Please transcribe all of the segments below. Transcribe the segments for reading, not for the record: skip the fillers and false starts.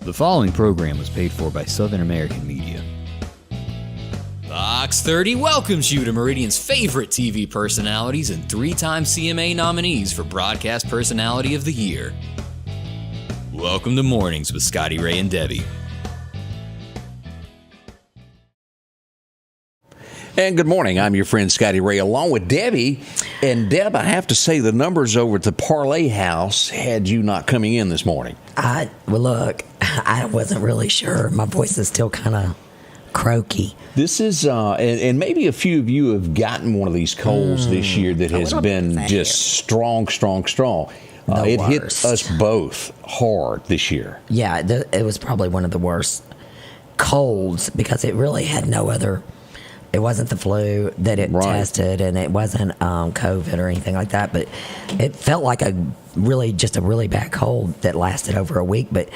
The following program was paid for by Southern American Media. Fox 30 welcomes you to Meridian's favorite TV personalities and three-time CMA nominees for Broadcast Personality of the Year. Welcome to Mornings with Scotty Ray and Debbie. And good morning. I'm your friend Scotty Ray along with Debbie. And Deb, I have to say the numbers over at the Parlay House had you not coming in this morning. I wasn't really sure. My voice is still kind of croaky. This is, and maybe a few of you have gotten one of these colds this year that has been just strong. It hit us both hard this year. Yeah, it was probably one of the worst colds because it really had no other. It wasn't the flu that it tested, and it wasn't COVID or anything like that. But it felt like a really bad cold that lasted over a week. But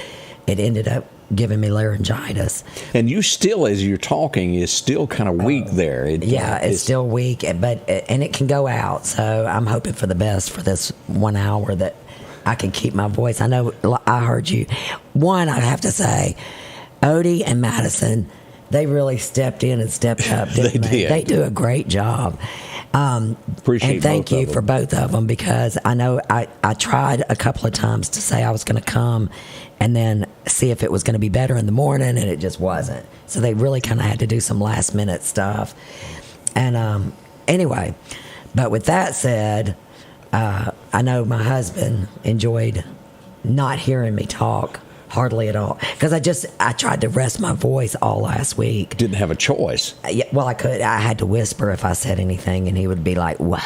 it ended up giving me laryngitis. And you still, as you're talking, is still kind of weak there. It's still weak, but it can go out. So I'm hoping for the best for this 1 hour that I can keep my voice. I know I heard you. One, I have to say, Odie and Madison, they really stepped in and stepped up, didn't they? They do a great job. Appreciate and thank you them. for both of them, because I know I tried a couple of times to say I was going to come and then see if it was going to be better in the morning, and it just wasn't. So they really kind of had to do some last minute stuff. And anyway, but with that said, I know my husband enjoyed not hearing me talk. Hardly at all, because I tried to rest my voice all last week. Didn't have a choice. Yeah, well, I had to whisper if I said anything, and he would be like, "What?"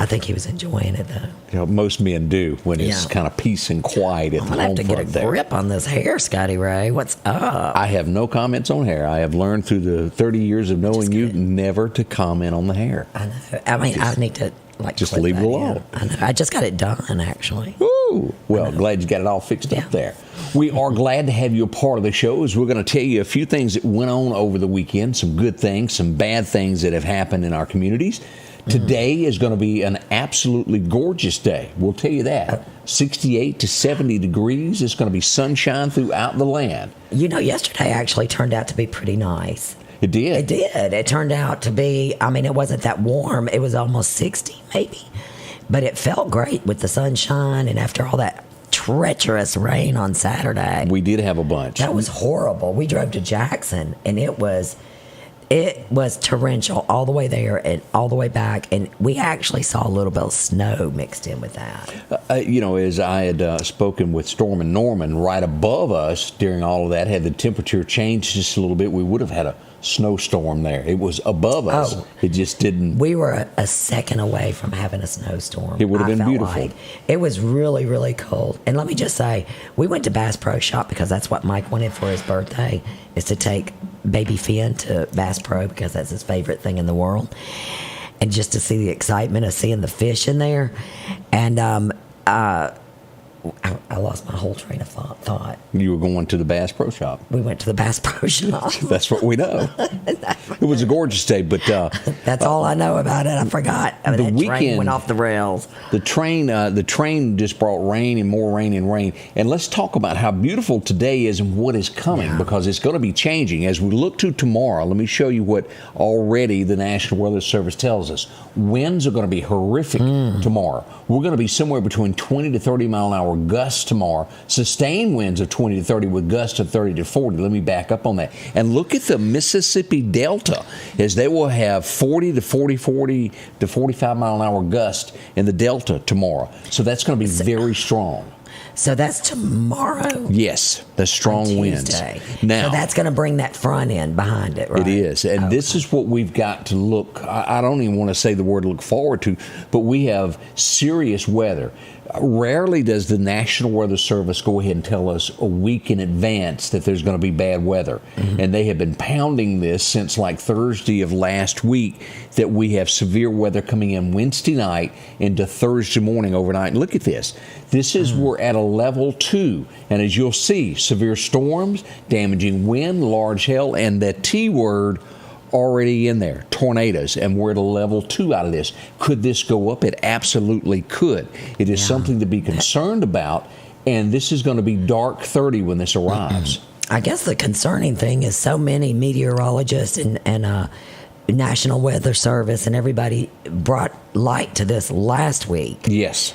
I think he was enjoying it though. You know, most men do when it's kind of peace and quiet at the home front. I have to get a grip on this hair, Scotty Ray. What's up? I have no comments on hair. I have learned through the 30 years of knowing you never to comment on the hair. I know. I mean, I need to just leave it alone. I know. I just got it done actually. Ooh, well, glad you got it all fixed up there. We are glad to have you a part of the show, as we're going to tell you a few things that went on over the weekend, some good things, some bad things that have happened in our communities. Today is going to be an absolutely gorgeous day. We'll tell you that. 68 to 70 degrees. It's going to be sunshine throughout the land. You know, yesterday actually turned out to be pretty nice. It did. It did. It turned out to be, I mean, it wasn't that warm. It was almost 60 maybe. But it felt great with the sunshine, and after all that treacherous rain on Saturday. We did have a bunch. That was horrible. We drove to Jackson, and it was torrential all the way there and all the way back, and we actually saw a little bit of snow mixed in with that. You know, as I had spoken with Storm and Norman, right above us during all of that, had the temperature changed just a little bit, we would have had a snowstorm there. It was above us. It just didn't. We were a second away from having a snowstorm. It would have been beautiful. Like. It was really, really cold. And let me just say, we went to Bass Pro Shop because that's what Mike wanted for his birthday, is to take baby Finn to Bass Pro because that's his favorite thing in the world. And just to see the excitement of seeing the fish in there. And I lost my whole train of thought. You were going to the Bass Pro Shop. We went to the Bass Pro Shop. That's what we know. It was a gorgeous day, but that's all I know about it. I forgot. The weekend train went off the rails. The train just brought rain and more rain and rain. And let's talk about how beautiful today is and what is coming, because it's going to be changing as we look to tomorrow. Let me show you what already the National Weather Service tells us. Winds are going to be horrific tomorrow. We're going to be somewhere between 20 to 30 mile an hour gusts tomorrow. Sustained winds of 20 to 30 with gusts of 30 to 40. Let me back up on that. And look at the Mississippi Delta, as they will have 40 to 45 mile an hour gust in the Delta tomorrow. So that's going to be very strong. So that's tomorrow? Yes, the strong winds. Now, so that's going to bring that front end behind it, right? It is. And this is what we've got to look, I don't even want to say the word look forward to, but we have serious weather. Rarely does the National Weather Service go ahead and tell us a week in advance that there's going to be bad weather. And they have been pounding this since like Thursday of last week, that we have severe weather coming in Wednesday night into Thursday morning overnight. And look at this. This is, we're at a level 2. And as you'll see, severe storms, damaging wind, large hail, and the T word already in there, tornadoes, and we're at a level 2 out of this. Could this go up? It absolutely could. It is something to be concerned about and this is going to be dark 30 when this arrives. I guess the concerning thing is so many meteorologists and National Weather Service and everybody brought light to this last week. Yes.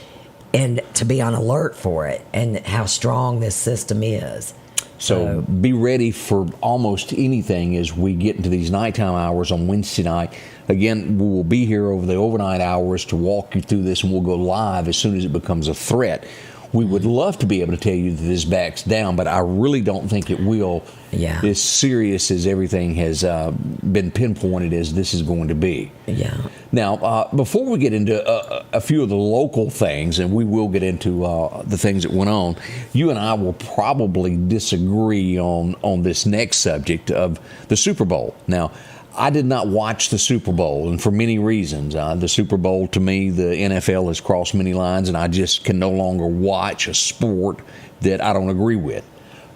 And to be on alert for it and how strong this system is. So be ready for almost anything as we get into these nighttime hours on Wednesday night. Again, we will be here over the overnight hours to walk you through this, and we'll go live as soon as it becomes a threat. We would love to be able to tell you that this backs down, but I really don't think it will. Yeah. As serious as everything has been pinpointed as this is going to be. Yeah. Now, before we get into a few of the local things, and we will get into the things that went on, you and I will probably disagree on this next subject of the Super Bowl. Now, I did not watch the Super Bowl, and for many reasons. The Super Bowl, to me, the NFL has crossed many lines, and I just can no longer watch a sport that I don't agree with.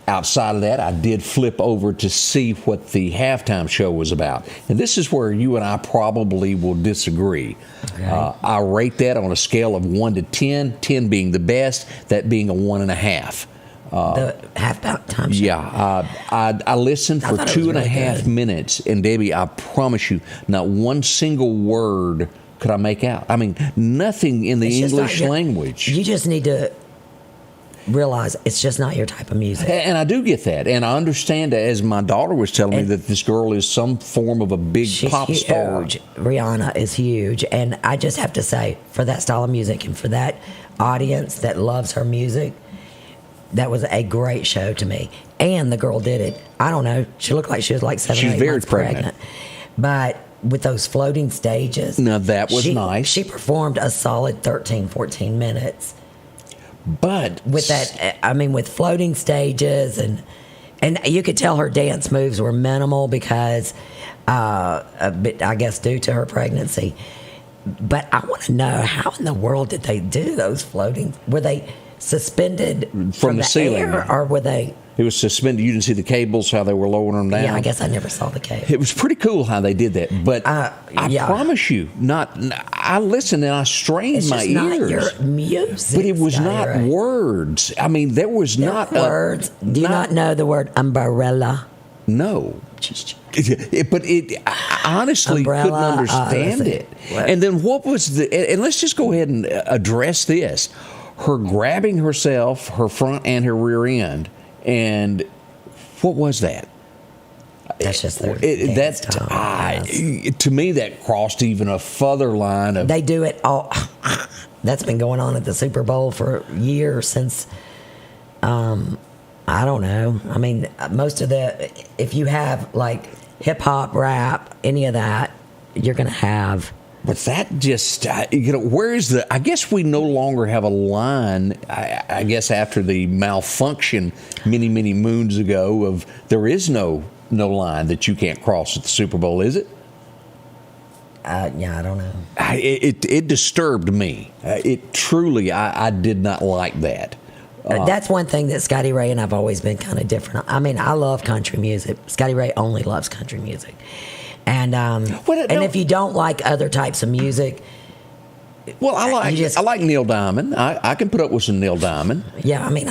Outside of that, I did flip over to see what the halftime show was about. And this is where you and I probably will disagree. Okay. I rate that on a scale of 1 to 10, 10 being the best, that being a 1.5. The halftime show. Yeah, I listened for 2.5 minutes, and Debbie, I promise you, not one single word could I make out. I mean, nothing in the English language. You just need to realize it's just not your type of music. And I do get that, and I understand that, as my daughter was telling me, that this girl is some form of a big pop star. Rihanna is huge, and I just have to say, for that style of music and for that audience that loves her music, that was a great show to me. And the girl did it. I don't know. She looked like she was like 7 or 8 months pregnant. But with those floating stages. Now, that was nice. She performed a solid 13, 14 minutes. But with that, I mean, with floating stages, and you could tell her dance moves were minimal because, I guess, due to her pregnancy. But I want to know, how in the world did they do those floating? Were they suspended from the ceiling, air, or were they? It was suspended. You didn't see the cables, how they were lowering them down? Yeah, I guess I never saw the cable. It was pretty cool how they did that. But I promise you, I listened and I strained my ears. It's not your music. But it was not words. I mean, there was not words. Do you not know the word umbrella? No. But I honestly couldn't understand it. And then what was and let's just go ahead and address this. Her grabbing herself, her front and her rear end, and what was that? That's just their to me, that crossed even a further line of. They do it all. That's been going on at the Super Bowl for years since. I don't know. I mean, most of if you have like hip hop, rap, any of that, you're going to have. But that just, where is the, I guess we no longer have a line, I guess after the malfunction many, many moons ago of there is no line that you can't cross at the Super Bowl, is it? Yeah, I don't know. It disturbed me. It truly, I did not like that. That's one thing that Scotty Ray and I've always been kind of different. I mean, I love country music. Scotty Ray only loves country music. And if you don't like other types of music, well, I like Neil Diamond. I can put up with some Neil Diamond. Yeah, I mean,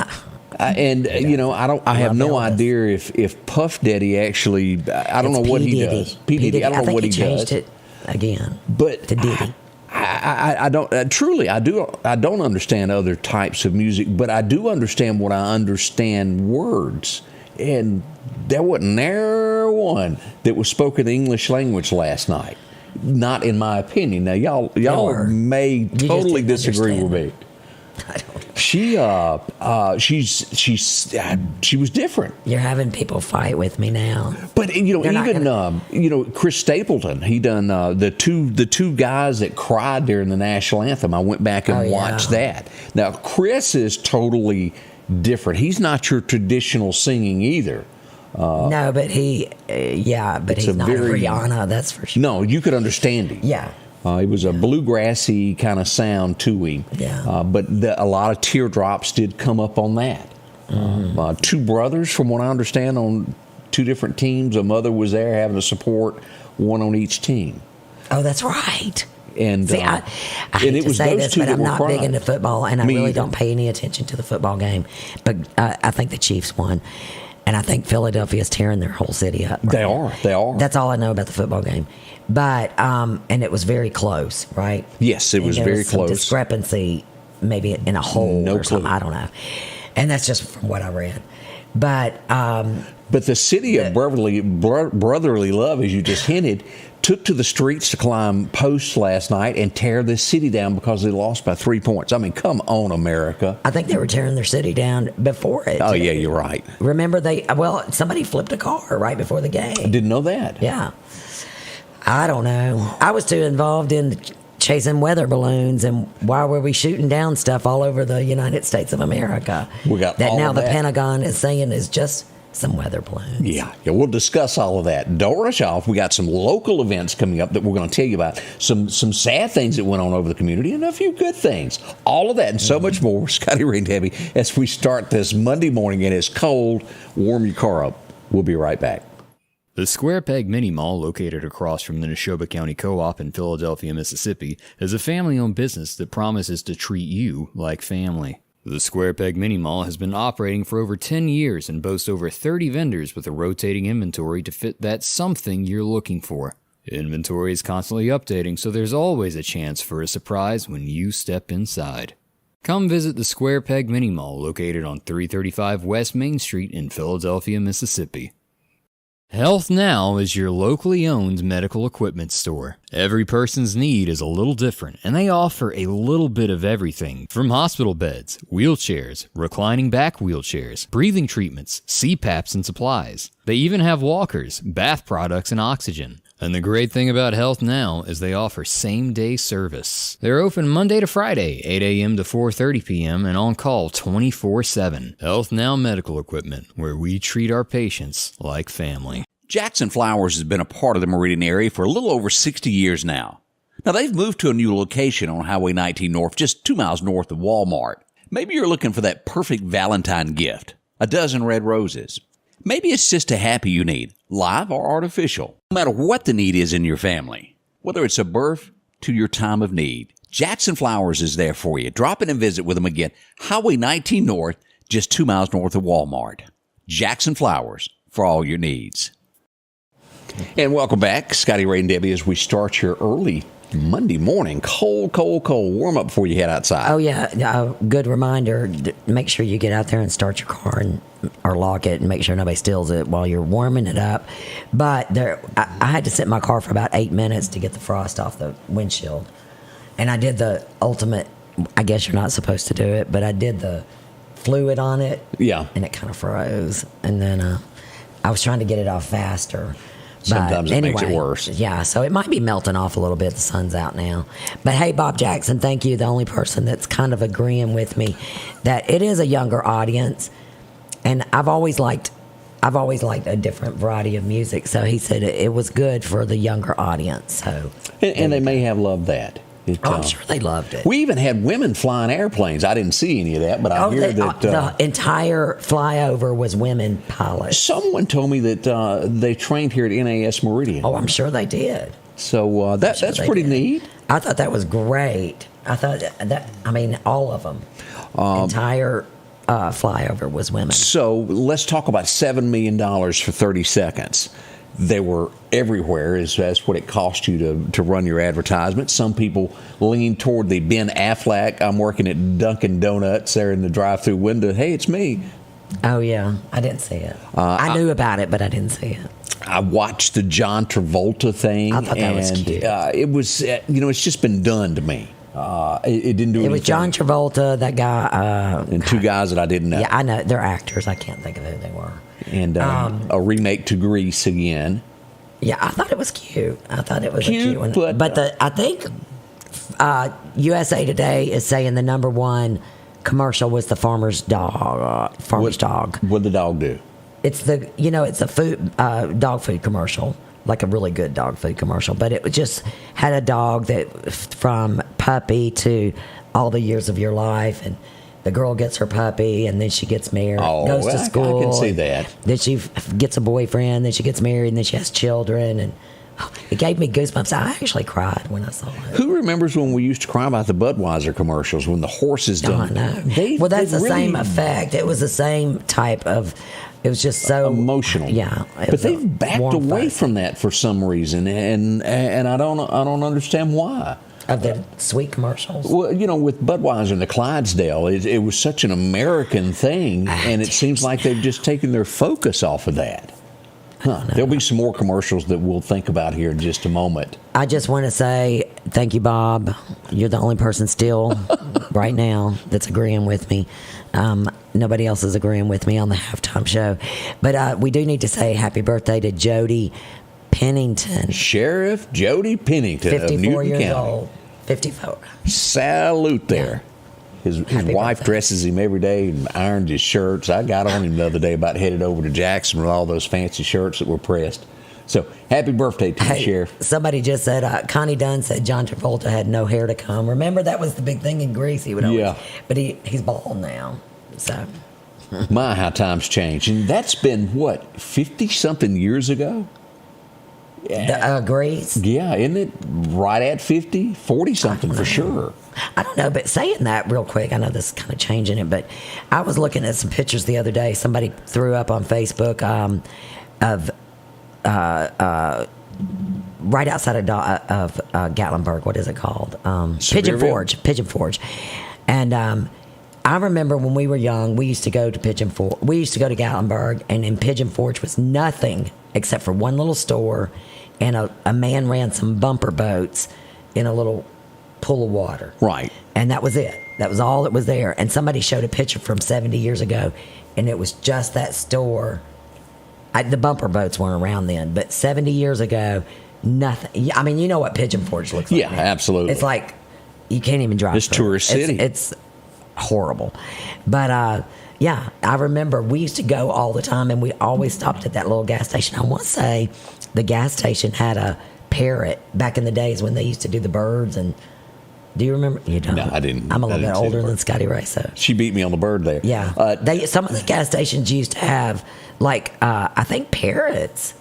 I have no idea if Puff Daddy actually. I don't know what he does. P. Diddy. I don't know what he does. I think he changed it again, but to Diddy. I don't truly. I don't understand other types of music, but I do understand what I understand words. And there wasn't there one that was spoken the English language last night. Not in my opinion. Now, y'all may totally disagree with me. I don't know. She was different. You're having people fight with me now. But Chris Stapleton, he done the two guys that cried during the national anthem. I went back and watched that. Now, Chris is totally different. He's not your traditional singing either. No, but he's not Rihanna, that's for sure. No, you could understand him. Yeah. It was a bluegrassy kind of sound to him. Yeah. But a lot of teardrops did come up on that. Mm-hmm. Two brothers, from what I understand, on two different teams. A mother was there having to support one on each team. Oh, that's right. And See, I hate it to was say those this, two but that I'm were not big crying. into football, and I Me really either. don't pay any attention to the football game. But I think the Chiefs won, and I think Philadelphia's tearing their whole city up. They are. They are. That's all I know about the football game. But and it was very close, right? Yes, it And was there very some close. Discrepancy, maybe in a hole No or something. clue. I don't know. And that's just from what I read. But But the city of brotherly love, as you just hinted, took to the streets to climb posts last night and tear this city down because they lost by 3 points. I mean, come on, America. I think they were tearing their city down before it. Oh, yeah, you're right. Remember somebody flipped a car right before the game. Didn't know that. Yeah. I don't know. I was too involved in chasing weather balloons, and why were we shooting down stuff all over the United States of America? We got that all now of the that. Pentagon is saying is just some weather balloons. Yeah, we'll discuss all of that. Don't rush off. We got some local events coming up that we're going to tell you about. Some sad things that went on over the community and a few good things. All of that and so much more. Scotty Ray and Debbie, as we start this Monday morning and it's cold, warm your car up. We'll be right back. The Square Peg Mini Mall, located across from the Neshoba County Co-op in Philadelphia, Mississippi, is a family-owned business that promises to treat you like family. The Square Peg Mini Mall has been operating for over 10 years and boasts over 30 vendors with a rotating inventory to fit that something you're looking for. Inventory is constantly updating, so there's always a chance for a surprise when you step inside. Come visit the Square Peg Mini Mall, located on 335 West Main Street in Philadelphia, Mississippi. Health Now is your locally owned medical equipment store. Every person's need is a little different, and they offer a little bit of everything from hospital beds, wheelchairs, reclining back wheelchairs, breathing treatments, CPAPs and supplies. They even have walkers, bath products, and oxygen. And the great thing about Health Now is they offer same-day service. They're open Monday to Friday, 8 a.m. to 4:30 p.m. and on call 24/7. Health Now Medical Equipment, where we treat our patients like family. Jackson Flowers has been a part of the Meridian area for a little over 60 years now. Now, they've moved to a new location on Highway 19 North, just 2 miles north of Walmart. Maybe you're looking for that perfect Valentine gift, a dozen red roses. Maybe it's just a happy you need, live or artificial. No matter what the need is in your family, whether it's a birth to your time of need, Jackson Flowers is there for you. Drop in and visit with them again. Highway 19 North, just 2 miles north of Walmart. Jackson Flowers, for all your needs. And welcome back, Scotty Ray and Debbie, as we start your early Monday morning. Cold, cold, cold. Warm up before you head outside. Oh, yeah. Good reminder. Make sure you get out there and start your car or lock it and make sure nobody steals it while you're warming it up. But I had to sit in my car for about 8 minutes to get the frost off the windshield. And I did the ultimate, I guess you're not supposed to do it, but I did the fluid on it. Yeah. And it kind of froze. And then I was trying to get it off faster. Sometimes But it makes it anyway, worse. Yeah, so it might be melting off a little bit. The sun's out now. But hey, Bob Jackson, thank you. The only person that's kind of agreeing with me that it is a younger audience. And I've always liked a different variety of music. So he said it was good for the younger audience. So And they may have loved that. I'm sure they loved it. We even had women flying airplanes. I didn't see any of that, but I hear that the entire flyover was women pilots. someone told me that they trained here at NAS Meridian. Oh, I'm sure they did. So that's Sure they pretty did. neat. I thought that was great. I thought all of them. Entire flyover was women. So let's talk about $7 million for 30 seconds. They were everywhere. That's what it cost you to run your advertisement. Some people lean toward the Ben Affleck, I'm working at Dunkin' Donuts there in the drive-through window. Hey, it's me. Oh, yeah. I didn't see it. I knew about it, but I didn't see it. I watched the John Travolta thing. I thought that was and, cute. It was, it's just been done to me. It didn't do anything. It was John Travolta, that guy. And two guys that I didn't know. Yeah, I know. They're actors. I can't think of who they were. And a remake to Grease again. Yeah, I thought it was cute. I thought it was Cute, a cute one. but, I think USA Today is saying the number one commercial was the farmer's dog. Dog. What'd the dog do? It's it's a food dog food commercial, like a really good dog food commercial. But it just had a dog that from puppy to all the years of your life, and the girl gets her puppy, and then she gets married, goes to school. I can see that. Then she gets a boyfriend, then she gets married, and then she has children, and It gave me goosebumps. I actually cried when I saw it. Who remembers when we used to cry about the Budweiser commercials when the horses I done? know. Well, that's the same effect. It was the same type of. It was just so emotional. Yeah, but they've backed away from that for some reason, and I don't understand why. Of the sweet commercials. Well, with Budweiser and the Clydesdale, it was such an American thing, and it seems like they've just taken their focus off of that. There'll be some more commercials that we'll think about here in just a moment. I just want to say thank you, Bob. You're the only person still right now that's agreeing with me. Nobody else is agreeing with me on the halftime show. But we do need to say happy birthday to Jody Pennington. Sheriff Jody Pennington 54 of Newton years County. Old. 54. Salute there. His wife dresses him every day and irons his shirts. I got on him the other day about headed over to Jackson with all those fancy shirts that were pressed. So, happy birthday to you, Sheriff. Somebody just said, Connie Dunn said John Travolta had no hair to comb. Remember, that was the big thing in Grease. He would always, but he's bald now. So, my, how times change. And that's been, 50-something years ago? Grease? Yeah, isn't it right at 50? 40-something for sure. I don't know, but saying that real quick, I know this is kind of changing it, but I was looking at some pictures the other day. Somebody threw up on Facebook of right outside of Gatlinburg. What is it called? Pigeon Forge. And I remember when we were young, we used to go to We used to go to Gatlinburg, and in Pigeon Forge was nothing except for one little store, and a man ran some bumper boats in a little pool of water. Right. And that was it. That was all that was there. And somebody showed a picture from 70 years ago, and it was just that store. The bumper boats weren't around then, but 70 years ago, nothing. I mean, you know what Pigeon Forge looks like. Yeah, absolutely. It's like you can't even drive. It's tourist city. It's horrible. But yeah, I remember we used to go all the time, and we always stopped at that little gas station. I want to say the gas station had a parrot back in the days when they used to do the birds. And do you remember? You don't. No, I didn't. I'm a little bit older than Scotty Ray, so she beat me on the bird there. Yeah, some of the gas stations used to have I think parrots.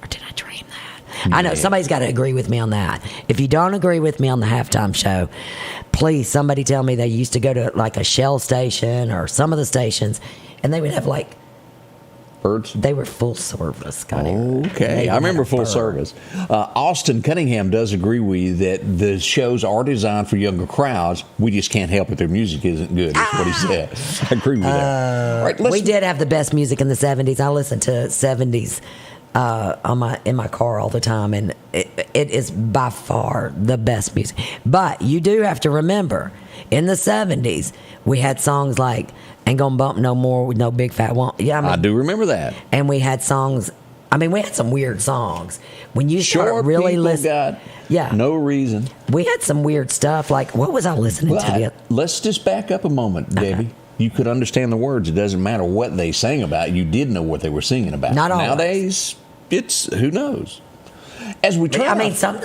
Or did I dream that? I know somebody's got to agree with me on that. If you don't agree with me on the halftime show, please somebody tell me they used to go to like a Shell station or some of the stations, and they would have birds. They were full service. Okay, I remember full service. Austin Cunningham does agree with you that the shows are designed for younger crowds. We just can't help it; their music isn't good. That's what he said. I agree with that. All right, we did have the best music in the 70s. I listened to 70s in my car all the time, and it is by far the best music. But you do have to remember, in the 70s, we had songs like "Ain't Gonna Bump No More with No Big Fat One." Yeah, I do remember that. And we had songs. I mean, we had some weird songs. When you start really listening, no reason. We had some weird stuff. Like, what was I listening to? Let's just back up a moment, Debbie. You could understand the words. It doesn't matter what they sang about. You did know what they were singing about. Not always. Nowadays, it's who knows. As we try,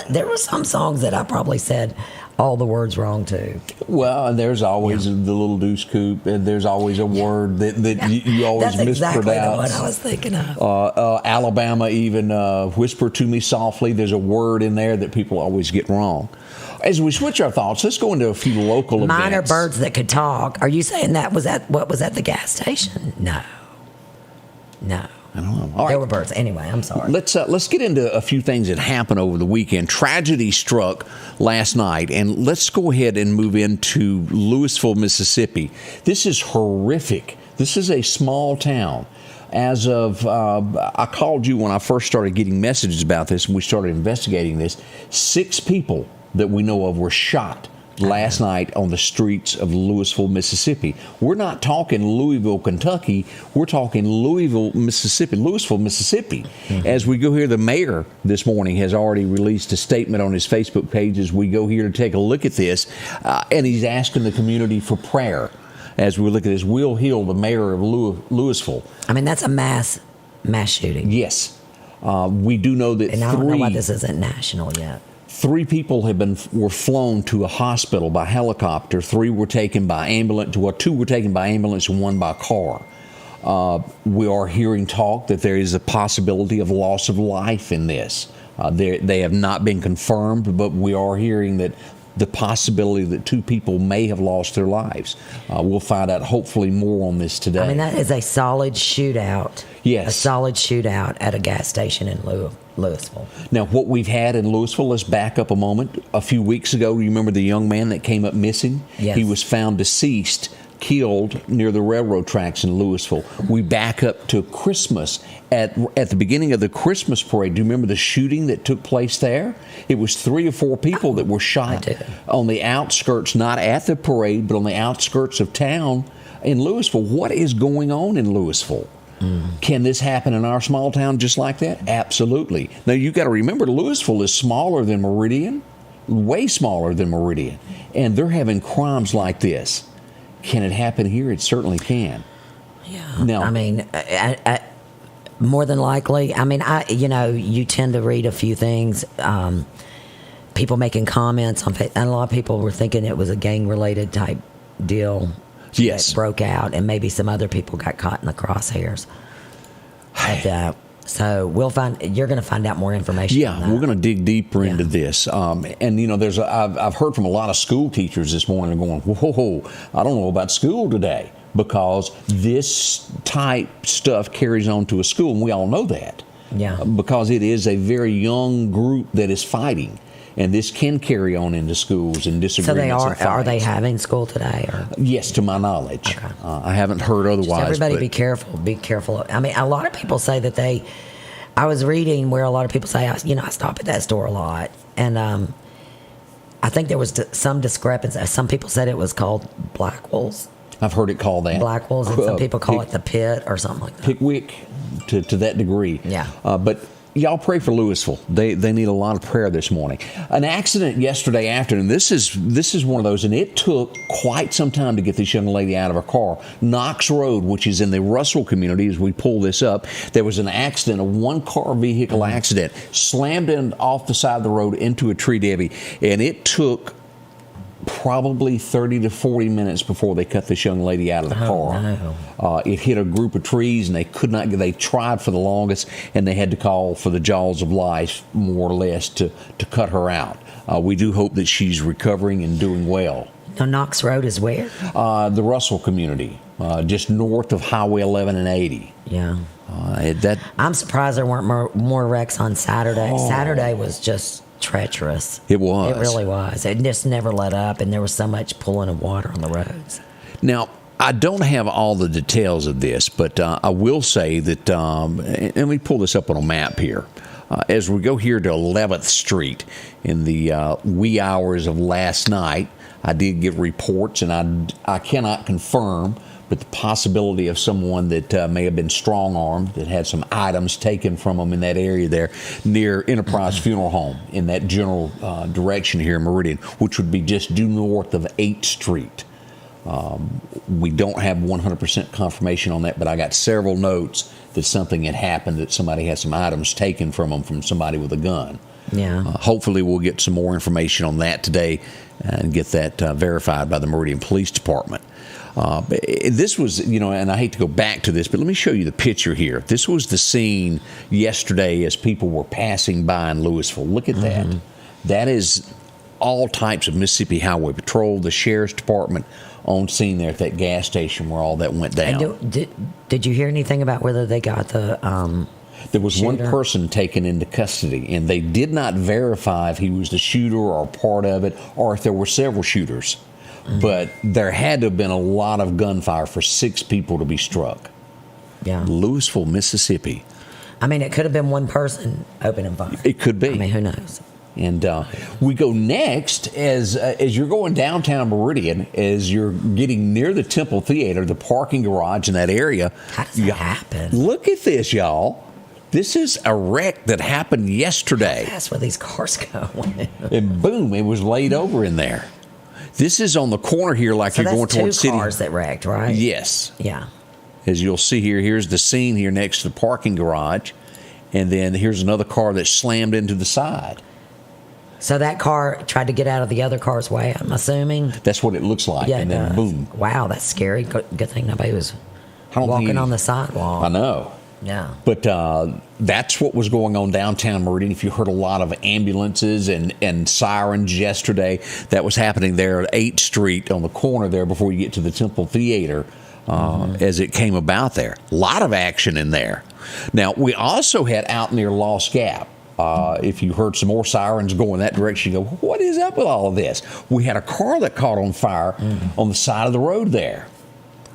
there were some songs that I probably said all the words wrong too. Well, and there's always the little deuce coupe, and there's always a word that you always That's exactly mispronounce. the one I was thinking of. Alabama even whisper to me softly. There's a word in there that people always get wrong. As we switch our thoughts, let's go into a few local events. Minor birds that could talk. Are you saying that was at the gas station? No. I don't know. All There right. were birds. Anyway, I'm sorry. Let's get into a few things that happened over the weekend. Tragedy struck last night, and let's go ahead and move into Louisville, Mississippi. This is horrific. This is a small town. As of, I called you when I first started getting messages about this, and we started investigating this. 6 people that we know of were shot last night on the streets of Louisville, Mississippi. We're not talking Louisville, Kentucky. We're talking Louisville, Mississippi. Mm-hmm. As we go here, the mayor this morning has already released a statement on his Facebook page as we go here to take a look at this, and he's asking the community for prayer. As we look at this, Will Hill, the mayor of Louisville. I mean, that's a mass shooting. Yes. We do know that and I don't know why this isn't national yet. 3 people were flown to a hospital by helicopter. 3 were taken by ambulance. 2 were taken by ambulance and 1 by car. We are hearing talk that there is a possibility of loss of life in this. They have not been confirmed, but we are hearing that the possibility that 2 people may have lost their lives. We'll find out hopefully more on this today. I mean, that is a solid shootout. Yes. A solid shootout at a gas station in Louisville. Now, what we've had in Louisville, let's back up a moment. A few weeks ago, you remember the young man that came up missing? Yes. He was found deceased, killed near the railroad tracks in Louisville. We back up to Christmas. At the beginning of the Christmas parade, do you remember the shooting that took place there? It was 3 or 4 people that were shot on the outskirts, not at the parade, but on the outskirts of town in Louisville. What is going on in Louisville? Can this happen in our small town just like that? Absolutely. Now, you got to remember, Louisville is smaller than Meridian, way smaller than Meridian, and they're having crimes like this. Can it happen here? It certainly can. Yeah. Now, I mean, more than likely. I mean, you tend to read a few things. People making comments on Facebook, and a lot of people were thinking it was a gang-related type deal. Yes. That broke out, and maybe some other people got caught in the crosshairs. But, so you're going to find out more information. Yeah, on that. we're going to dig deeper into this. And I've heard from a lot of school teachers this morning going, whoa, I don't know about school today, because this type stuff carries on to a school, and we all know that. Yeah. Because it is a very young group that is fighting. And this can carry on into schools and disagreements. So are they having school today? Or? Yes, to my knowledge. Okay. I haven't heard otherwise. Just everybody be careful. Be careful. I mean, a lot of people say that I was reading where a lot of people say, I stop at that store a lot. And I think there was some discrepancy. Some people said it was called Blackwell's. I've heard it called that. Blackwell's, and some people call it the Pit or something like that. Pickwick, to that degree. Yeah. But y'all pray for Louisville. They need a lot of prayer this morning. An accident yesterday afternoon. This is one of those, and it took quite some time to get this young lady out of her car. Knox Road, which is in the Russell community, as we pull this up, there was an accident, a one-car vehicle accident, slammed in off the side of the road into a tree, Debbie, and it took probably 30 to 40 minutes before they cut this young lady out of the car. No. It hit a group of trees, and they tried for the longest, and they had to call for the jaws of life, more or less, to cut her out. We do hope that she's recovering and doing well. Now, Knox Road is where? The Russell community, just north of Highway 11 and 80. Yeah. I'm surprised there weren't more wrecks on Saturday. Oh. Saturday was just treacherous. It was. It really was. It just never let up, and there was so much pulling of water on the roads. Now, I don't have all the details of this, but I will say that, and let me pull this up on a map here. As we go here to 11th Street in the wee hours of last night, I did get reports, and I cannot confirm, but the possibility of someone that may have been strong-armed, that had some items taken from them in that area there near Enterprise Funeral Home in that general direction here in Meridian, which would be just due north of 8th Street. We don't have 100% confirmation on that, but I got several notes that something had happened, that somebody had some items taken from them from somebody with a gun. Yeah. Hopefully we'll get some more information on that today and get that verified by the Meridian Police Department. This was, and I hate to go back to this, but let me show you the picture here. This was the scene yesterday as people were passing by in Louisville. Look at that. That is all types of Mississippi Highway Patrol, the Sheriff's Department on scene there at that gas station where all that went down. And did you hear anything about whether they got the There was shooter? one person taken into custody, and they did not verify if he was the shooter or part of it, or if there were several shooters. But there had to have been a lot of gunfire for 6 people to be struck. Yeah. Louisville, Mississippi. I mean, it could have been one person opening fire. It could be. I mean, who knows? And we go next as you're going downtown Meridian, as you're getting near the Temple Theater, the parking garage in that area. How does that happen? Look at this, y'all. This is a wreck that happened yesterday. That's where these cars go. And boom, it was laid over in there. This is on the corner here, like So you're going that's towards two City. cars that wrecked, right? Yes. Yeah. As you'll see here, here's the scene here next to the parking garage. And then here's another car that slammed into the side. So that car tried to get out of the other car's way, I'm assuming. That's what it looks like. Yeah, and then boom. Wow, that's scary. Good thing nobody was walking on the sidewalk. I know. Yeah. But that's what was going on downtown Meridian. If you heard a lot of ambulances and sirens yesterday, that was happening there at 8th Street on the corner there before you get to the Temple Theater as it came about there. A lot of action in there. Now, we also had out near Lost Gap. If you heard some more sirens going that direction, you go, what is up with all of this? We had a car that caught on fire on the side of the road there.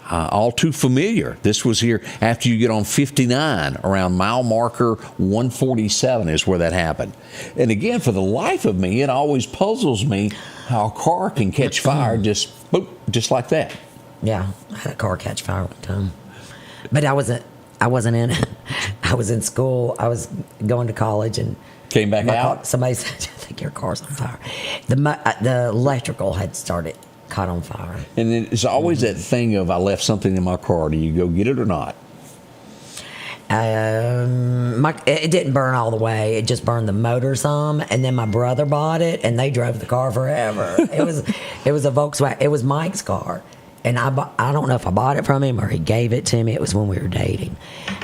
All too familiar. This was here after you get on 59, around mile marker 147 is where that happened. And again, for the life of me, it always puzzles me how a car can catch fire just like that. Yeah, I had a car catch fire one time. But I wasn't in it. I was in school. I was going to college and Came back out? Somebody said, I think your car's on fire. The electrical had caught on fire. And it's always that thing of, I left something in my car. Do you go get it or not? It didn't burn all the way. It just burned the motor some, and then my brother bought it, and they drove the car forever. It was a Volkswagen. It was Mike's car, and I don't know if I bought it from him or he gave it to me. It was when we were dating,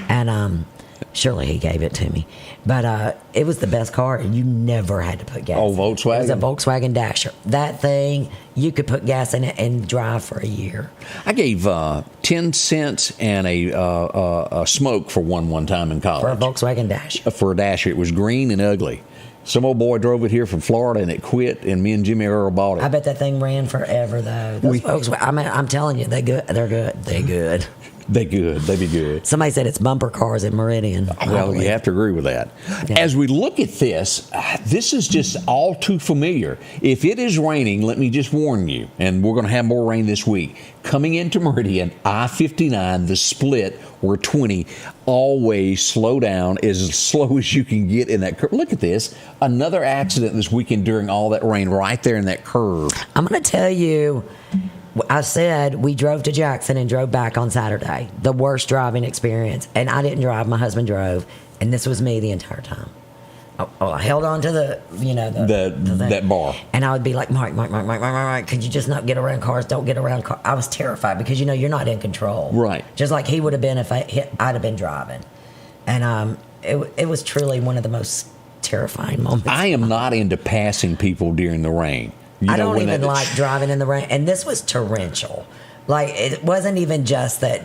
and surely he gave it to me. But it was the best car, and you never had to put gas. Oh, Volkswagen? It was a Volkswagen Dasher. That thing, you could put gas in it and drive for a year. I gave 10 cents and a smoke for one time in college. For a Volkswagen Dasher. For a Dasher. It was green and ugly. Some old boy drove it here from Florida, and it quit, and me and Jimmy Earl bought it. I bet that thing ran forever, though. Those Volkswagen, I'm telling you, they're good. They're good. They're good. They good. They be good. Somebody said it's bumper cars in Meridian. Well, you have to agree with that. Yeah. As we look at this, this is just all too familiar. If it is raining, let me just warn you, and we're going to have more rain this week. Coming into Meridian, I-59, the split, where 20, always slow down as slow as you can get in that curve. Look at this. Another accident this weekend during all that rain right there in that curve. I'm going to tell you, I said we drove to Jackson and drove back on Saturday. The worst driving experience. And I didn't drive. My husband drove. And this was me the entire time. I held on to the that bar. And I would be like, Mike, could you just not get around cars? Don't get around cars. I was terrified because, you're not in control. Right. Just like he would have been if I'd have been driving. And it was truly one of the most terrifying moments. I am not into passing people during the rain. I don't even like driving in the rain. And this was torrential. Like, it wasn't even just that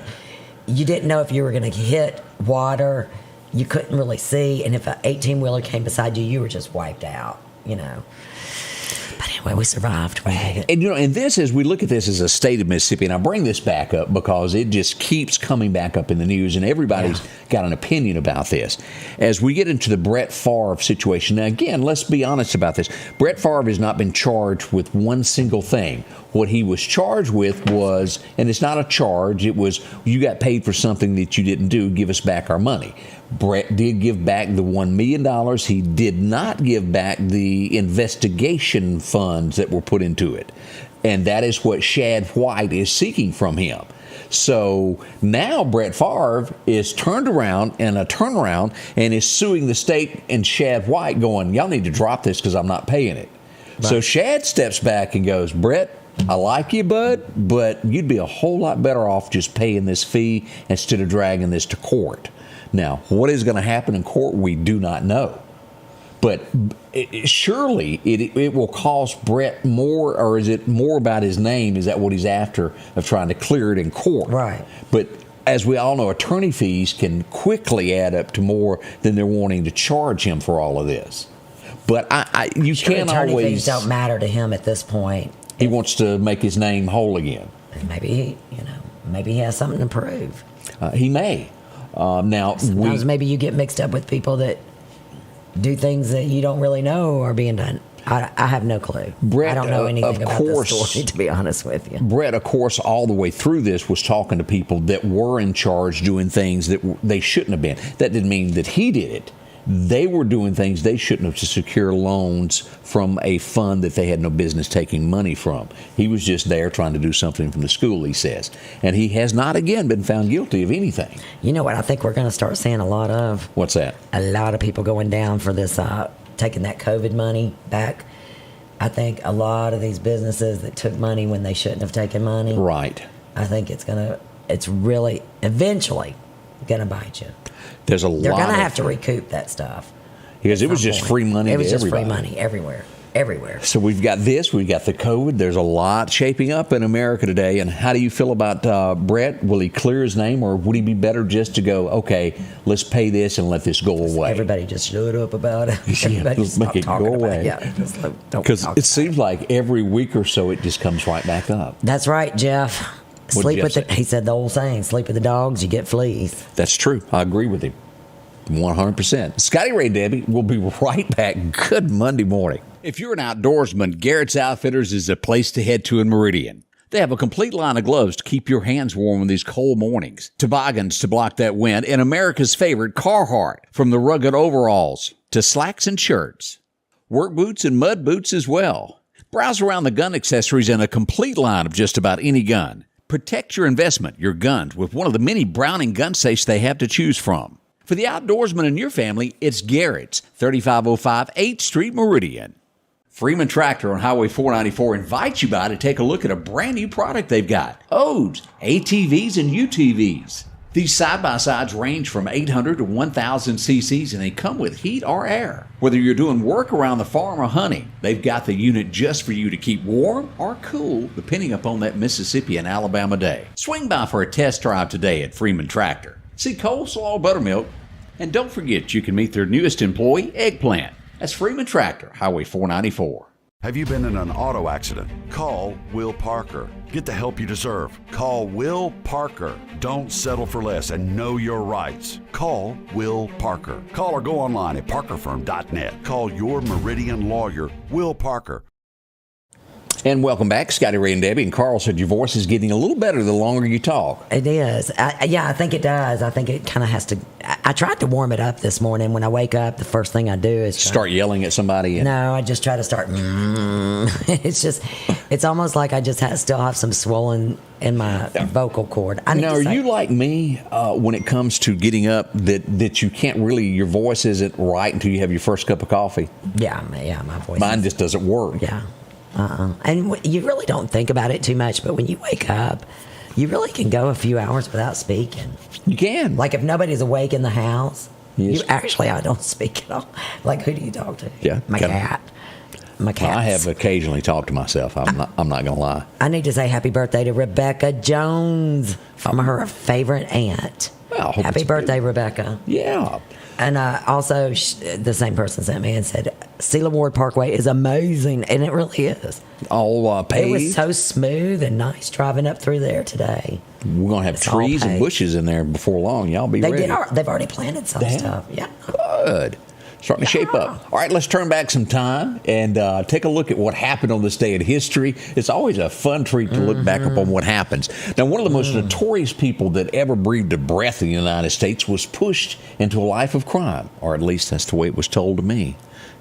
you didn't know if you were going to hit water. You couldn't really see. And if an 18-wheeler came beside you, you were just wiped out, But anyway, we survived. We made it. And this, as we look at this as a state of Mississippi, and I bring this back up because it just keeps coming back up in the news, and everybody's got an opinion about this. As we get into the Brett Favre situation, now again, let's be honest about this. Brett Favre has not been charged with one single thing. What he was charged with was, and it's not a charge, it was, you got paid for something that you didn't do, give us back our money. Brett did give back the $1 million. He did not give back the investigation funds that were put into it. And that is what Shad White is seeking from him. So now Brett Favre is turned around in a turnaround and is suing the state and Shad White going, y'all need to drop this because I'm not paying it. Right. So Shad steps back and goes, Brett, I like you, bud, but you'd be a whole lot better off just paying this fee instead of dragging this to court. Now, what is going to happen in court, we do not know. But surely it will cost Brett more, or is it more about his name? Is that what he's after, of trying to clear it in court? Right. But as we all know, attorney fees can quickly add up to more than they're wanting to charge him for all of this. But you can't attorney always. Fees don't matter to him at this point. He wants to make his name whole again. Maybe he has something to prove. He may. Now, sometimes maybe you get mixed up with people that do things that you don't really know are being done. I have no clue. Brett, I don't know anything about this story, to be honest with you. Brett, of course, all the way through this was talking to people that were in charge doing things that they shouldn't have been. That didn't mean that he did it. They were doing things they shouldn't have to secure loans from a fund that they had no business taking money from. He was just there trying to do something from the school, he says. And he has not, again, been found guilty of anything. You know what I think we're going to start seeing a lot of? What's that? A lot of people going down for this, taking that COVID money back. I think a lot of these businesses that took money when they shouldn't have taken money. Right. I think it's really, eventually, gonna bite you. There's a They're lot. gonna have to recoup that stuff. Because it was just free money. It was to just everybody. free money everywhere. So we've got this. We've got the COVID. There's a lot shaping up in America today. And how do you feel about Brett? Will he clear his name, or would he be better just to go, okay, let's pay this and let this go away? Everybody just shut up about it. Everybody let's just make stop it talking go about away. it. Yeah, just don't Because talk it about seems like every week or so it just comes right back up. That's right, Jeff. What'd Sleep Jeff with say? He said the old saying, sleep with the dogs, you get fleas. That's true. I agree with him. 100%. Scotty Ray, Debbie, we'll be right back. Good Monday morning. If you're an outdoorsman, Garrett's Outfitters is the place to head to in Meridian. They have a complete line of gloves to keep your hands warm in these cold mornings, toboggans to block that wind, and America's favorite Carhartt, from the rugged overalls to slacks and shirts. Work boots and mud boots as well. Browse around the gun accessories and a complete line of just about any gun. Protect your investment, your guns, with one of the many Browning gun safes they have to choose from. For the outdoorsman in your family, it's Garrett's, 3505 8th Street, Meridian. Freeman Tractor on Highway 494 invites you by to take a look at a brand new product they've got. Odes, ATVs, and UTVs. These side-by-sides range from 800 to 1,000 cc's, and they come with heat or air. Whether you're doing work around the farm or hunting, they've got the unit just for you to keep warm or cool, depending upon that Mississippi and Alabama day. Swing by for a test drive today at Freeman Tractor. See coleslaw, buttermilk, and don't forget you can meet their newest employee, Eggplant. That's Freeman Tractor, Highway 494. Have you been in an auto accident? Call Will Parker. Get the help you deserve. Call Will Parker. Don't settle for less and know your rights. Call Will Parker. Call or go online at parkerfirm.net. Call your Meridian lawyer, Will Parker. And welcome back. Scotty Ray and Debbie. And Carl said your voice is getting a little better the longer you talk. It is. I think it does. I think it kind of has to. I tried to warm it up this morning. When I wake up, the first thing I do is Start yelling at somebody. No, I just try to start. It's almost like I just still have some swollen in my vocal cord. Now, are you like me when it comes to getting up that you can't really, your voice isn't right until you have your first cup of coffee? Yeah, my voice. Mine just doesn't work. Yeah. And you really don't think about it too much, but when you wake up, you really can go a few hours without speaking. You can. Like if nobody's awake in the house, Yes. I don't speak at all. Like who do you talk to? Yeah, My kinda. cat. My cat. I have occasionally talked to myself. I'm not going to lie. I need to say happy birthday to Rebecca Jones from her favorite aunt. Well, I hope Happy it's birthday, Rebecca. Yeah. And also, the same person sent me and said, Sela Ward Parkway is amazing. And it really is. All It paved. was so smooth and nice driving up through there today. We're going to have It's all trees and paved. bushes in there before long. Y'all be ready. They've already planted some They stuff. Yeah. Good. Starting to shape up. All right, let's turn back some time and take a look at what happened on this day in history. It's always a fun treat to look back upon what happens. Now, one of the most notorious people that ever breathed a breath in the United States was pushed into a life of crime, or at least that's the way it was told to me.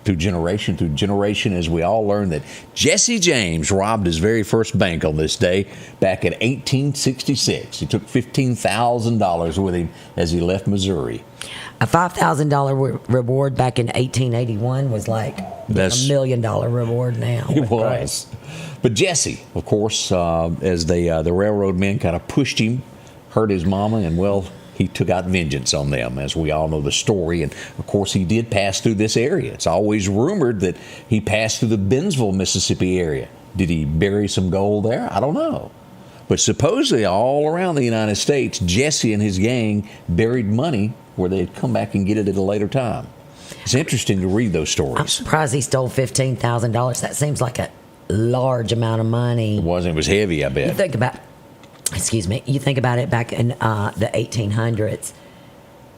Through generation, as we all learned that Jesse James robbed his very first bank on this day back in 1866. He took $15,000 with him as he left Missouri. A $5,000 reward back in 1881 was like That's- $1 million reward now. It was. But Jesse, of course, as the railroad men kind of pushed him, hurt his mama, and well, he took out vengeance on them, as we all know the story. And of course, he did pass through this area. It's always rumored that he passed through the Bennsville, Mississippi area. Did he bury some gold there? I don't know. But supposedly all around the United States, Jesse and his gang buried money where they'd come back and get it at a later time. It's interesting to read those stories. I'm surprised he stole $15,000. That seems like a large amount of money. It wasn't. It was heavy, I You bet. think about, you think about it back in the 1800s.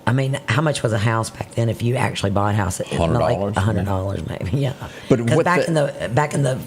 I mean, how much was a house back then? If you actually bought a house, $100, like $100 maybe. Yeah, But because what back the- in the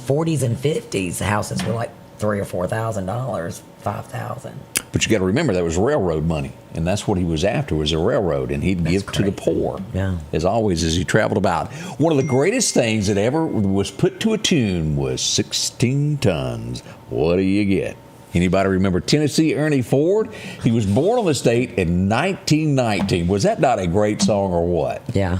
40s and 50s, houses were like $3,000 or $4,000, $5,000. But you got to remember that was railroad money, and that's what he was after, was a railroad, and he'd give to the crazy. poor. Yeah. As always, as he traveled about. One of the greatest things that ever was put to a tune was 16 tons. What do you get? Anybody remember Tennessee Ernie Ford? He was born on this date in 1919. Was that not a great song or what? Yeah.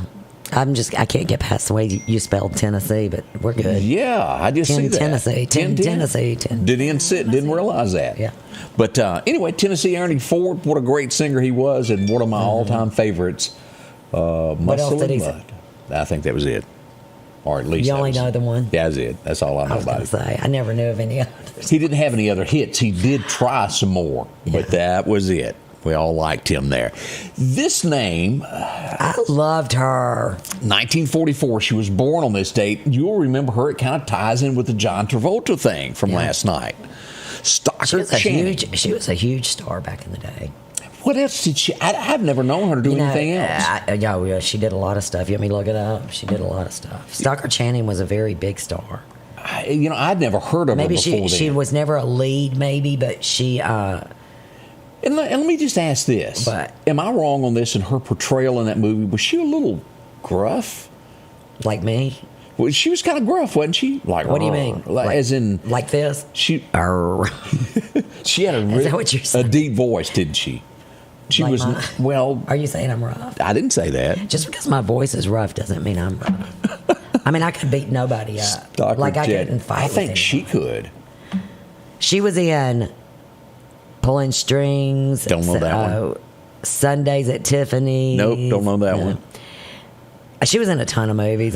I can't get past the way you spelled Tennessee, but we're good. Yeah, I just see that. Tennessee. Tennessee. Didn't realize that. Yeah. But anyway, Tennessee Ernie Ford, what a great singer he was, and one of my all-time favorites. What else did he say? I think that was it. Or at least you only know the one? Yeah, that's it. That's all I know about it. Say, I never knew of any others. He didn't have any other hits. He did try some more, but that was it. We all liked him there. This name, I loved her. 1944, she was born on this date. You'll remember her. It kind of ties in with the John Travolta thing from last night. Stockard Channing. She was a huge star back in the day. What else did she? I've never known her to do anything else. Yeah, she did a lot of stuff. You want me to look it up? She did a lot of stuff. Stockard Channing was a very big star. I'd never heard of her before. Maybe she was never a lead, but she. And let me just ask this: am I wrong on this? In her portrayal in that movie, was she a little gruff? Like me? Well, she was kind of gruff, wasn't she? Like, what do you mean? As in, like this? She had a deep voice, didn't she? She like was well. Are you saying I'm rough? I didn't say that. Just because my voice is rough doesn't mean I'm rough. I mean, I could beat nobody up. I couldn't fight. I think she could. She was in Pulling Strings. Don't know that one. Sundays at Tiffany's. Nope, don't know that one. She was in a ton of movies.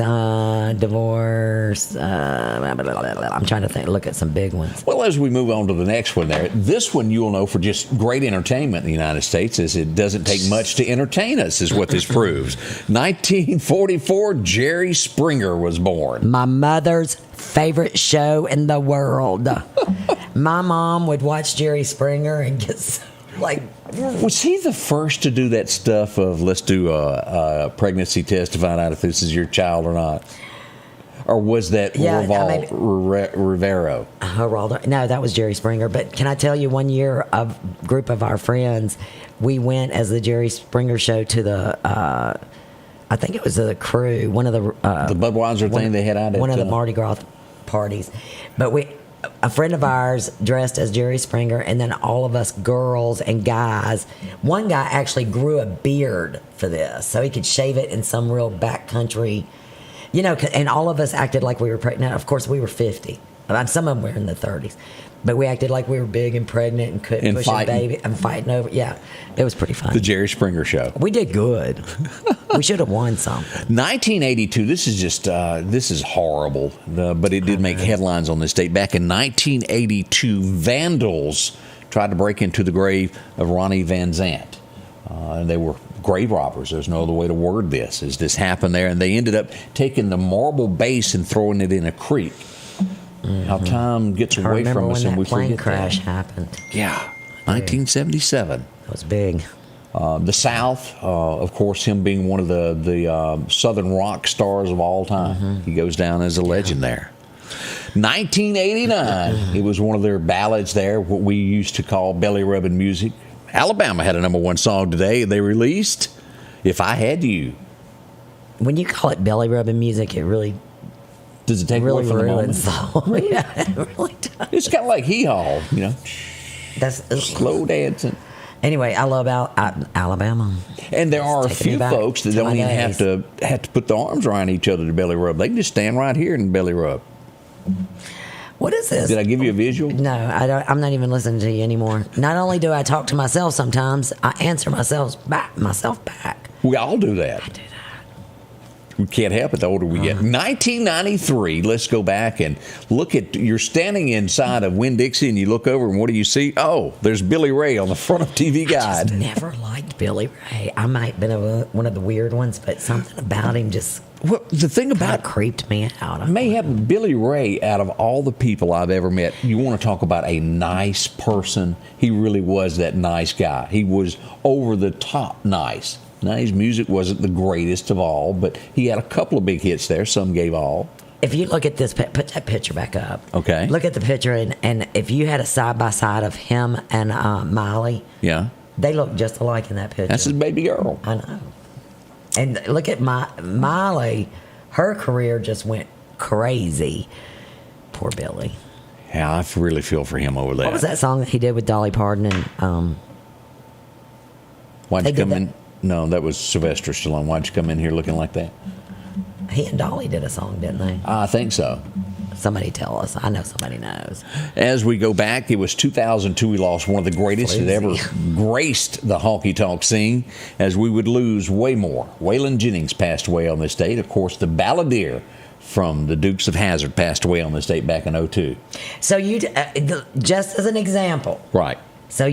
Divorce. I'm trying to think. Look at some big ones. Well, as we move on to the next one there, this one you'll know for just great entertainment in the United States, is it doesn't take much to entertain us, is what this proves. 1944, Jerry Springer was born. My mother's favorite show in the world. My mom would watch Jerry Springer and get Was he the first to do that stuff of let's do a pregnancy test to find out if this is your child or not? Or was that Rivero? Geraldo. No, that was Jerry Springer. But can I tell you, one year, a group of our friends, we went as the Jerry Springer show to the, I think it was the crew, one of the Budweiser thing they had out at one of the Mardi Gras parties. But a friend of ours dressed as Jerry Springer, and then all of us girls and guys. One guy actually grew a beard for this, so he could shave it in some real backcountry, and all of us acted like we were pregnant. Of course, we were 50. Some of them were in the 30s. But we acted like we were big and pregnant and couldn't push a baby and fighting over. Yeah, it was pretty fun. The Jerry Springer Show. We did good. We should have won some. 1982. This is just this is horrible, but it did make headlines on this date. Back in 1982, vandals tried to break into the grave of Ronnie Van Zant, and they were grave robbers. There's no other way to word this. As this happened there, and they ended up taking the marble base and throwing it in a creek. How time gets away from us, and we forget that. Plane crash happened. Yeah, 1977. That was big. The South, of course, him being one of the Southern rock stars of all time. He goes down as a legend there. 1989, it was one of their ballads there, what we used to call belly rubbing music. Alabama had a #1 song today. They released "If I Had You." When you call it belly rubbing music, it really does it take really away from ruins the moment? Yeah, it really does. It's kind of like hee-haw, That's slow dancing. Anyway, I love Alabama. And there are a few folks that don't even have to put the arms around each other to belly rub. They can just stand right here and belly rub. What is this? Did I give you a visual? No, I don't. I'm not even listening to you anymore. Not only do I talk to myself sometimes, I answer myself back. We all do that. I do that. We can't help it the older we get. 1993, let's go back and look at, you're standing inside of Winn-Dixie and you look over and what do you see? Oh, there's Billy Ray on the front of TV Guide. I just never liked Billy Ray. I might have been one of the weird ones, but something about him just the thing about creeped me out. Mayhap Billy Ray, out of all the people I've ever met, you want to talk about a nice person. He really was that nice guy. He was over the top nice. Now, his music wasn't the greatest of all, but he had a couple of big hits there. Some gave all. If you look at this, put that picture back up. Okay. Look at the picture, and if you had a side-by-side of him and Miley, yeah, they look just alike in that picture. That's his baby girl. I know. And look at Miley. Her career just went crazy. Poor Billy. Yeah, I really feel for him over there. What was that song that he did with Dolly Parton? And Why'd you come in? No, that was Sylvester Stallone. Why'd you come in here looking like that? He and Dolly did a song, didn't they? I think so. Somebody tell us. I know somebody knows. As we go back, it was 2002. We lost one of the greatest that ever graced the honky-tonk scene, as we would lose way more. Waylon Jennings passed away on this date. Of course, the balladeer from the Dukes of Hazzard passed away on this date back in 2002. So just as an example. Right. So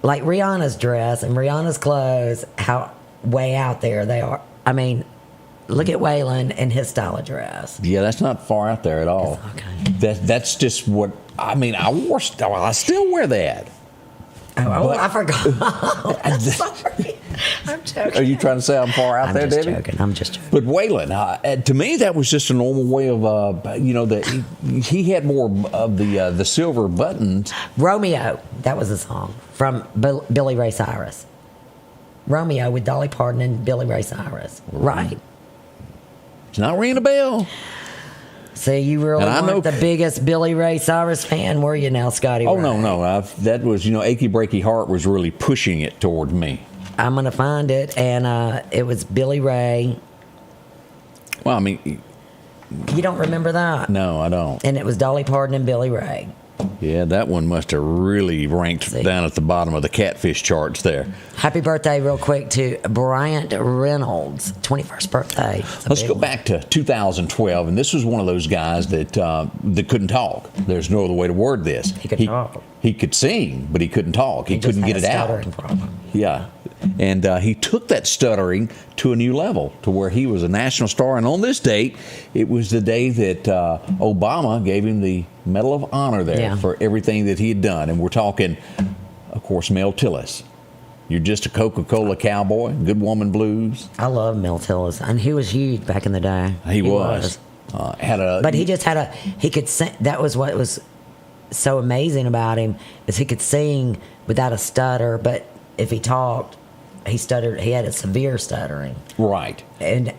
like Rihanna's dress and Rihanna's clothes, how way out there they are. I mean, look at Waylon and his style of dress. Yeah, that's not far out there at all. Okay. That's just what, I mean, I still wear that. Oh, I forgot. I'm sorry. I'm joking. Are you trying to say I'm far out there, Debbie? I'm just joking. But Waylon, to me, that was just a normal way of, that he had more of the silver buttons. Romeo, that was a song from Billy Ray Cyrus. Romeo with Dolly Parton and Billy Ray Cyrus. Right. It's not ringing a bell. See, you really weren't the biggest Billy Ray Cyrus fan, were you now, Scotty? Oh, Ray? No. That was, Achy Breaky Heart was really pushing it toward me. I'm going to find it, and it was Billy Ray. Well, I mean... You don't remember that? No, I don't. And it was Dolly Parton and Billy Ray. Yeah, that one must have really ranked down at the bottom of the catfish charts there. Happy birthday, real quick, to Bryant Reynolds, 21st birthday. Let's go back to 2012, and this was one of those guys that couldn't talk. There's no other way to word this. He could talk. He could sing, but he couldn't talk. He couldn't get it out. Stuttering problem. Yeah. And he took that stuttering to a new level, to where he was a national star. And on this date, it was the day that Obama gave him the Medal of Honor there for everything that he had done. And we're talking, of course, Mel Tillis. You're just a Coca-Cola cowboy, Good Woman Blues. I love Mel Tillis, and he was huge back in the day. He was. But he just had he could sing. That was what was so amazing about him, is he could sing without a stutter, but if he talked, he stuttered. He had a severe stuttering. Right. And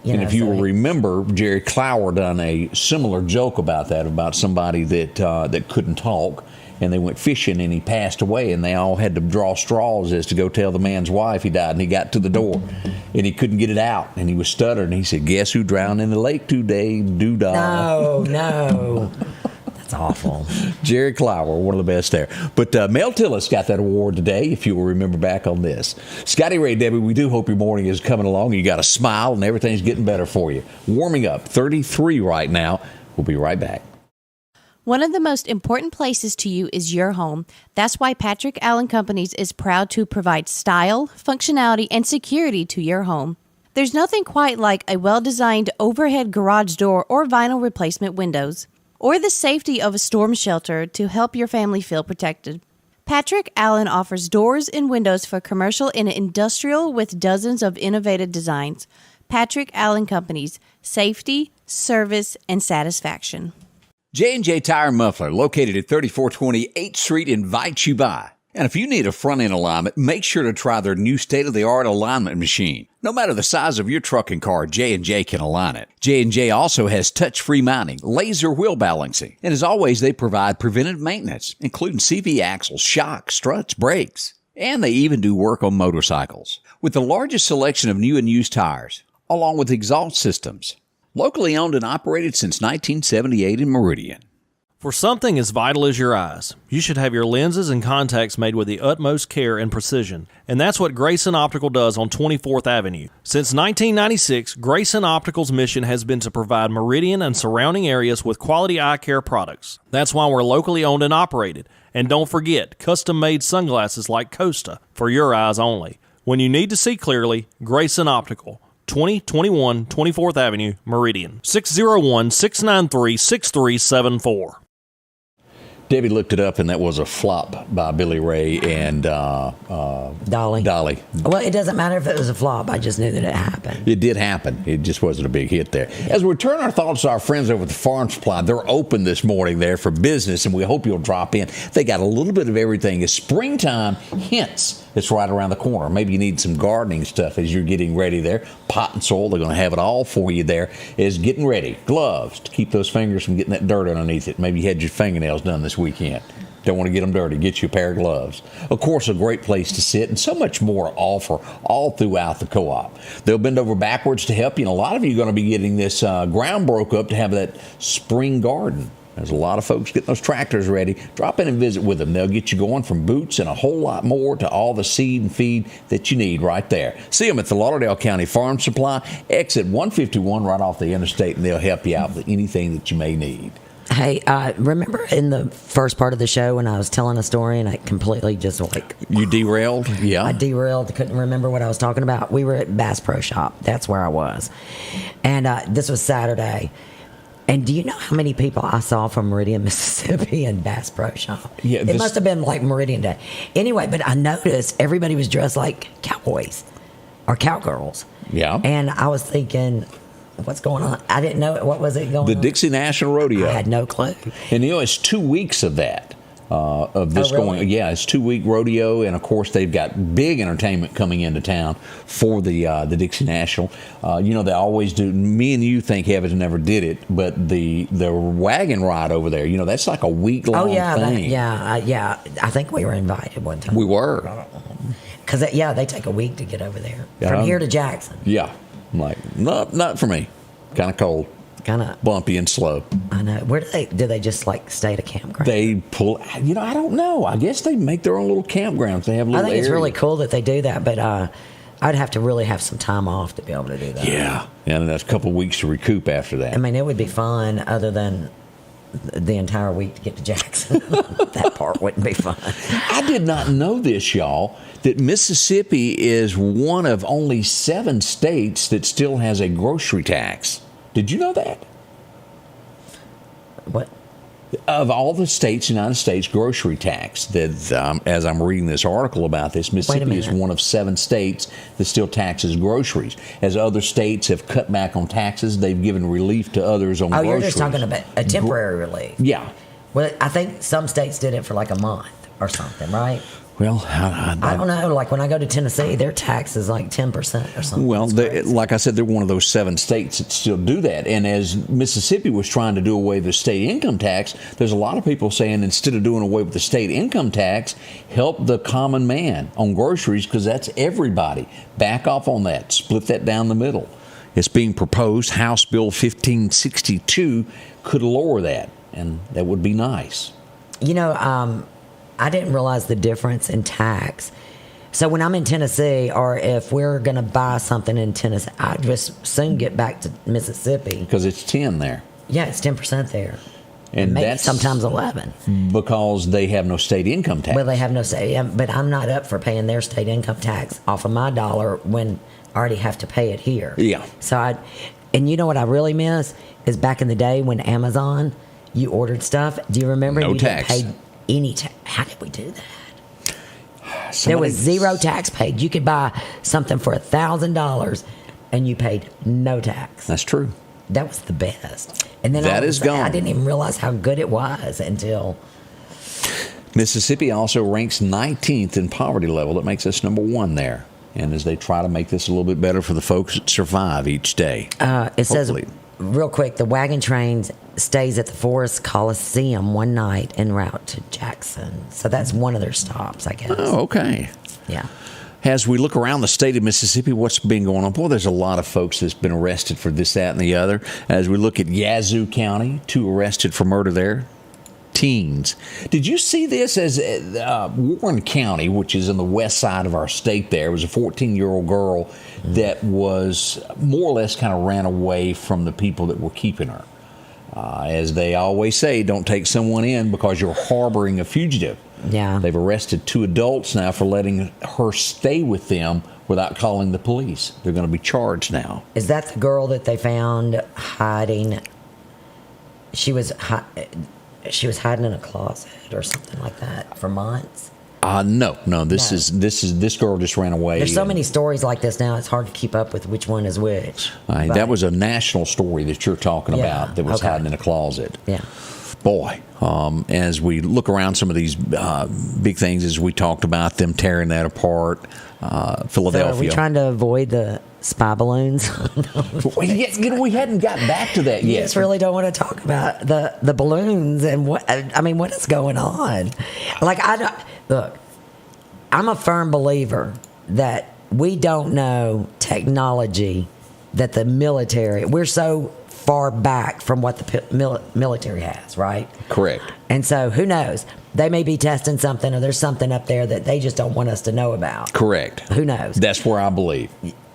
if you will remember, Jerry Clower done a similar joke about that, about somebody that couldn't talk, and they went fishing and he passed away, and they all had to draw straws as to go tell the man's wife he died, and he got to the door and he couldn't get it out, and he was stuttering. He said, "Guess who drowned in the lake today? Doodah." No. That's awful. Jerry Clower, one of the best there. But Mel Tillis got that award today, if you will remember back on this. Scotty Ray, Debbie, we do hope your morning is coming along. You got a smile and everything's getting better for you. Warming up, 33 right now. We'll be right back. One of the most important places to you is your home. That's why Patrick Allen Companies is proud to provide style, functionality, and security to your home. There's nothing quite like a well-designed overhead garage door or vinyl replacement windows, or the safety of a storm shelter to help your family feel protected. Patrick Allen offers doors and windows for commercial and industrial with dozens of innovative designs. Patrick Allen Companies, safety, service, and satisfaction. J&J Tire and Muffler, located at 3420 8th Street, invites you by. And if you need a front-end alignment, make sure to try their new state-of-the-art alignment machine. No matter the size of your truck and car, J&J can align it. J&J also has touch-free mounting, laser wheel balancing, and as always, they provide preventive maintenance, including CV axles, shocks, struts, brakes. And they even do work on motorcycles. With the largest selection of new and used tires, along with exhaust systems. Locally owned and operated since 1978 in Meridian. For something as vital as your eyes, you should have your lenses and contacts made with the utmost care and precision. And that's what Grayson Optical does on 24th Avenue. Since 1996, Grayson Optical's mission has been to provide Meridian and surrounding areas with quality eye care products. That's why we're locally owned and operated. And don't forget, custom-made sunglasses like Costa for your eyes only. When you need to see clearly, Grayson Optical. 2021 24th Avenue, Meridian. 601-693-6374. Debbie looked it up, and that was a flop by Billy Ray and Dolly. Well, it doesn't matter if it was a flop. I just knew that it happened. It did happen. It just wasn't a big hit there. As we turn our thoughts to our friends over at the Farm Supply, they're open this morning there for business, and we hope you'll drop in. They got a little bit of everything. It's springtime hints. It's right around the corner. Maybe you need some gardening stuff as you're getting ready there. Pot and soil, they're going to have it all for you there. Is getting ready. Gloves to keep those fingers from getting that dirt underneath it. Maybe you had your fingernails done this weekend. Don't want to get them dirty. Get you a pair of gloves. Of course, a great place to sit, and so much more to offer all throughout the co-op. They'll bend over backwards to help you, and a lot of you are going to be getting this ground broke up to have that spring garden. There's a lot of folks getting those tractors ready. Drop in and visit with them. They'll get you going from boots and a whole lot more to all the seed and feed that you need right there. See them at the Lauderdale County Farm Supply, exit 151 right off the interstate, and they'll help you out with anything that you may need. Hey, remember in the first part of the show when I was telling a story and I completely just like... You derailed? Yeah. I derailed. Couldn't remember what I was talking about. We were at Bass Pro Shop. That's where I was. And this was Saturday. And do you know how many people I saw from Meridian, Mississippi and Bass Pro Shop? Yeah, it must have been like Meridian Day. Anyway, but I noticed everybody was dressed like cowboys or cowgirls. Yeah. And I was thinking, what's going on? I didn't know. What was it going on? The Dixie National Rodeo. I had no clue. And it's 2 weeks of that. Of this going, yeah, it's 2-week rodeo, and of course they've got big entertainment coming into town for the Dixie National. They always do. Me and you think Heavens never did it, but the wagon ride over there, that's like a week-long thing. I think we were invited one time. We were, because they take a week to get over there from here to Jackson. Yeah, I'm like not for me. Kind of cold. Kind of bumpy and slow. I know. Where do they just like stay at a campground? They pull. I don't know. I guess they make their own little campgrounds. They have little. I think it's area. really cool that they do that, but I'd have to really have some time off to be able to do that. Yeah, and that's a couple of weeks to recoup after that. I mean, it would be fun, other than the entire week to get to Jackson. That part wouldn't be fun. I did not know this, y'all, that Mississippi is one of only 7 states that still has a grocery tax. Did you know that? What? Of all the states, United States grocery tax, that as I'm reading this article about this, Mississippi is one of 7 states that still taxes groceries. As other states have cut back on taxes, they've given relief to others on groceries. Oh, you're just talking about a temporary relief. Yeah. Well, I think some states did it for like a month or something, right? Well, I don't know. Like when I go to Tennessee, their tax is like 10% or something. Well, like I said, they're one of those 7 states that still do that. And as Mississippi was trying to do away with the state income tax, there's a lot of people saying instead of doing away with the state income tax, help the common man on groceries, because that's everybody. Back off on that. Split that down the middle. It's being proposed. House Bill 1562 could lower that, and that would be nice. I didn't realize the difference in tax. So when I'm in Tennessee, or if we're going to buy something in Tennessee, I just soon get back to Mississippi. Because it's 10 there. Yeah, it's 10% there. And maybe that's sometimes 11. Because they have no state income tax. Well, they have no state, but I'm not up for paying their state income tax off of my dollar when I already have to pay it here. Yeah. So and you know what I really miss is back in the day when Amazon, you ordered stuff. Do you remember? No you tax. Didn't pay any tax. How did we do that? There was 0 tax paid. You could buy something for $1,000 and you paid no tax. That's true. That was the best. And then that is gone. I didn't even realize how good it was until. Mississippi also ranks 19th in poverty level. That makes us number 1 there. And as they try to make this a little bit better for the folks that survive each day. It says, real quick, the wagon train stays at the Forest Coliseum one night en route to Jackson. So that's one of their stops, I guess. Oh, okay. Yeah. As we look around the state of Mississippi, what's been going on? Boy, there's a lot of folks that's been arrested for this, that, and the other. As we look at Yazoo County, 2 arrested for murder there. Teens. Did you see this as Warren County, which is in the west side of our state there, was a 14-year-old girl that was more or less kind of ran away from the people that were keeping her. As they always say, don't take someone in because you're harboring a fugitive. Yeah. They've arrested 2 adults now for letting her stay with them without calling the police. They're going to be charged now. Is that the girl that they found hiding? She was hiding in a closet or something like that for months. No. This girl just ran away. There's so many stories like this now. It's hard to keep up with which one is which. That was a national story that you're talking about that was hiding in a closet. Yeah. Boy, as we look around some of these big things, as we talked about them tearing that apart, Philadelphia. So are we trying to avoid the spy balloons? We hadn't gotten back to that You yet. just really don't want to talk about the balloons and what is going on? Like, look, I'm a firm believer that we don't know technology that the military, we're so far back from what the military has, right? Correct. And so who knows? They may be testing something, or there's something up there that they just don't want us to know about. Correct. Who knows? That's where I believe.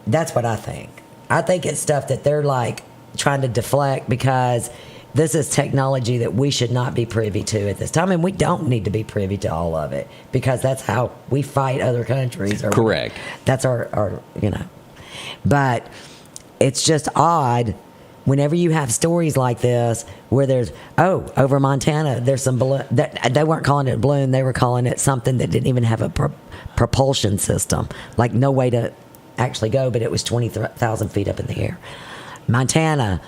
That's what I think. I think it's stuff that they're like trying to deflect because this is technology that we should not be privy to at this time. And we don't need to be privy to all of it because that's how we fight other countries. Correct. That's our. But it's just odd whenever you have stories like this where there's, over Montana, there's some balloon. They weren't calling it a balloon. They were calling it something that didn't even have a propulsion system. Like no way to actually go, but it was 20,000 feet up in the air. Montana,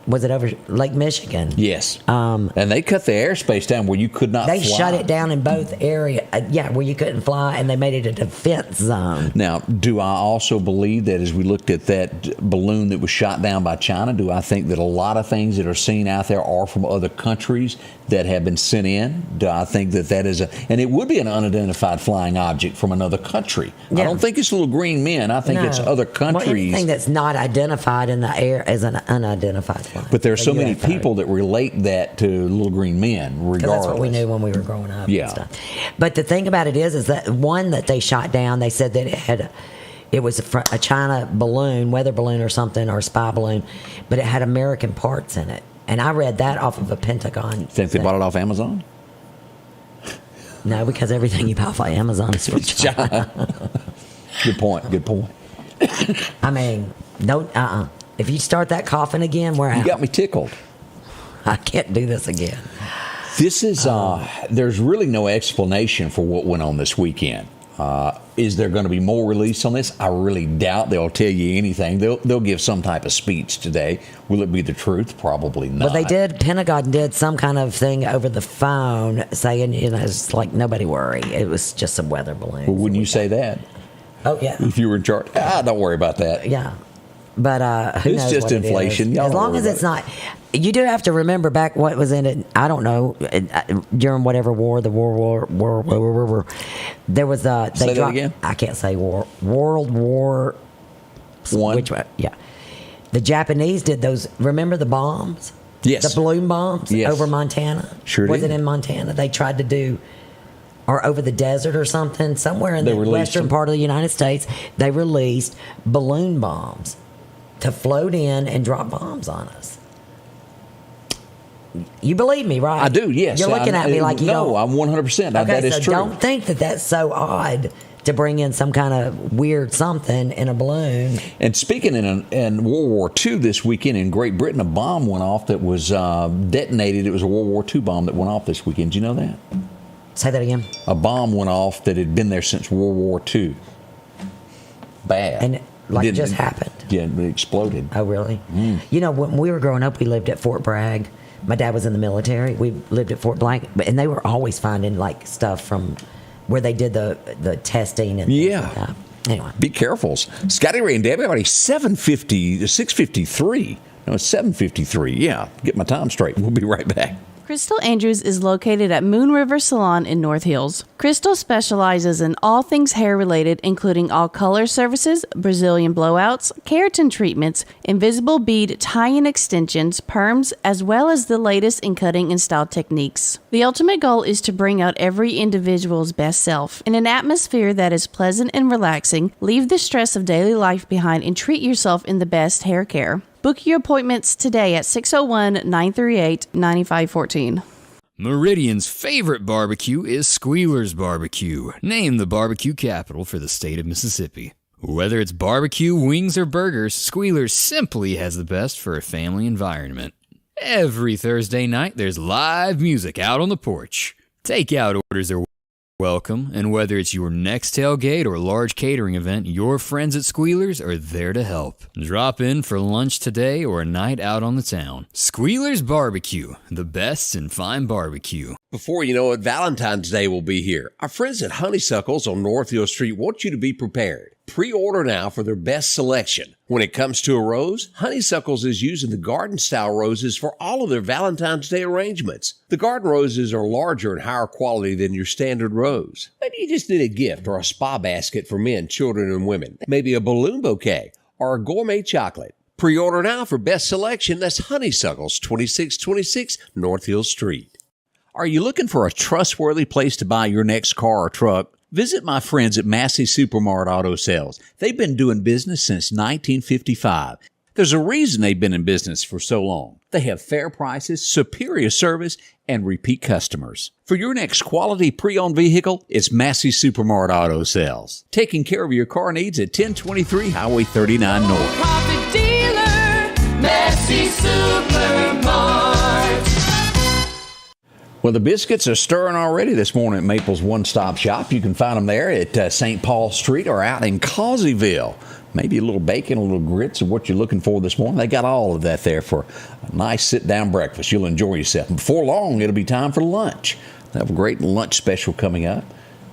was it over Lake Michigan? Yes. And they cut the airspace down where you could not fly. They shut it down in both areas. Where you couldn't fly, and they made it a defense zone. Now, do I also believe that as we looked at that balloon that was shot down by China, do I think that a lot of things that are seen out there are from other countries that have been sent in? Do I think that is and it would be an unidentified flying object from another country. Yeah. I don't think it's little green men. I think it's other countries. Well, anything that's not identified in the air is an unidentified flying. But there are so many UFO. people that relate that to little green men, regardless. That's what we knew when we were growing up. Yeah. And stuff. But the thing about it is that one that they shot down, they said that it was a China balloon, weather balloon or something, or a spy balloon, but it had American parts in it. And I read that off of a Pentagon. Think they bought it off Amazon? No, because everything you buy off Amazon is from China. Good point. Good point. I mean, don't. If you start that coughing again, we're out. You got me tickled. I can't do this again. This is, there's really no explanation for what went on this weekend. Is there going to be more release on this? I really doubt they'll tell you anything. They'll give some type of speech today. Will it be the truth? Probably not. Well, Pentagon did some kind of thing over the phone saying, it's like, nobody worry. It was just some weather balloons. Well, wouldn't you say that? Oh, yeah. If you were in charge? Don't worry about that. Yeah. But who knows? It's just what inflation. It is. As long as it's not. You do have to remember back what was in it. I don't know, during whatever war, the war. There was a. Say that again? I can't say war. World War One. Which one? Yeah. The Japanese did those. Remember the bombs? Yes. The balloon bombs over Montana. Sure Was did. it in Montana? They tried to do. Or over the desert or something, somewhere in the western part of the United States, they released balloon bombs to float in and drop bombs on us. You believe me, right? I do, yes. You're looking at me like you don't. No, I'm 100%. Okay, that is so true. don't think that that's so odd to bring in some kind of weird something in a balloon. And speaking in World War II this weekend in Great Britain, a bomb went off that was detonated. It was a World War II bomb that went off this weekend. Did you know that? Say that again. A bomb went off that had been there since World War II. Bad. And it just happened. Yeah, it exploded. Oh, really? When we were growing up, we lived at Fort Bragg. My dad was in the military. We lived at Fort Blank, and they were always finding like stuff from where they did the testing and things like that. Anyway, be careful. Scotty Ray and Debbie already 6:53. No, it's 7:53. Yeah, get my time straight. We'll be right back. Crystal Andrews is located at Moon River Salon in North Hills. Crystal specializes in all things hair related, including all color services, Brazilian blowouts, keratin treatments, invisible bead tie-in extensions, perms, as well as the latest in cutting and style techniques. The ultimate goal is to bring out every individual's best self. In an atmosphere that is pleasant and relaxing, leave the stress of daily life behind and treat yourself in the best hair care. Book your appointments today at 601-938-9514. Meridian's favorite barbecue is Squealer's Barbecue, named the barbecue capital for the state of Mississippi. Whether it's barbecue, wings, or burgers, Squealer's simply has the best for a family environment. Every Thursday night, there's live music out on the porch. Takeout orders are welcome, and whether it's your next tailgate or large catering event, your friends at Squealers are there to help. Drop in for lunch today or a night out on the town. Squealers Barbecue, the best in fine barbecue. Before you know it, Valentine's Day will be here. Our friends at Honeysuckles on Northfield Street want you to be prepared. Pre-order now for their best selection. When it comes to a rose, Honeysuckles is using the garden-style roses for all of their Valentine's Day arrangements. The garden roses are larger and higher quality than your standard rose. Maybe you just need a gift or a spa basket for men, children, and women. Maybe a balloon bouquet or a gourmet chocolate. Pre-order now for best selection. That's Honeysuckles, 2626 Northfield Street. Are you looking for a trustworthy place to buy your next car or truck? Visit my friends at Massey Supermart Auto Sales. They've been doing business since 1955. There's a reason they've been in business for so long. They have fair prices, superior service, and repeat customers. For your next quality pre-owned vehicle, it's Massey Supermart Auto Sales. Taking care of your car needs at 1023 Highway 39 North. Profit dealer, Massey Supermart. Well, the biscuits are stirring already this morning at Maple's One Stop Shop. You can find them there at St. Paul Street or out in Causeyville. Maybe a little bacon, a little grits, or what you're looking for this morning. They got all of that there for a nice sit-down breakfast. You'll enjoy yourself. And before long, it'll be time for lunch. They have a great lunch special coming up.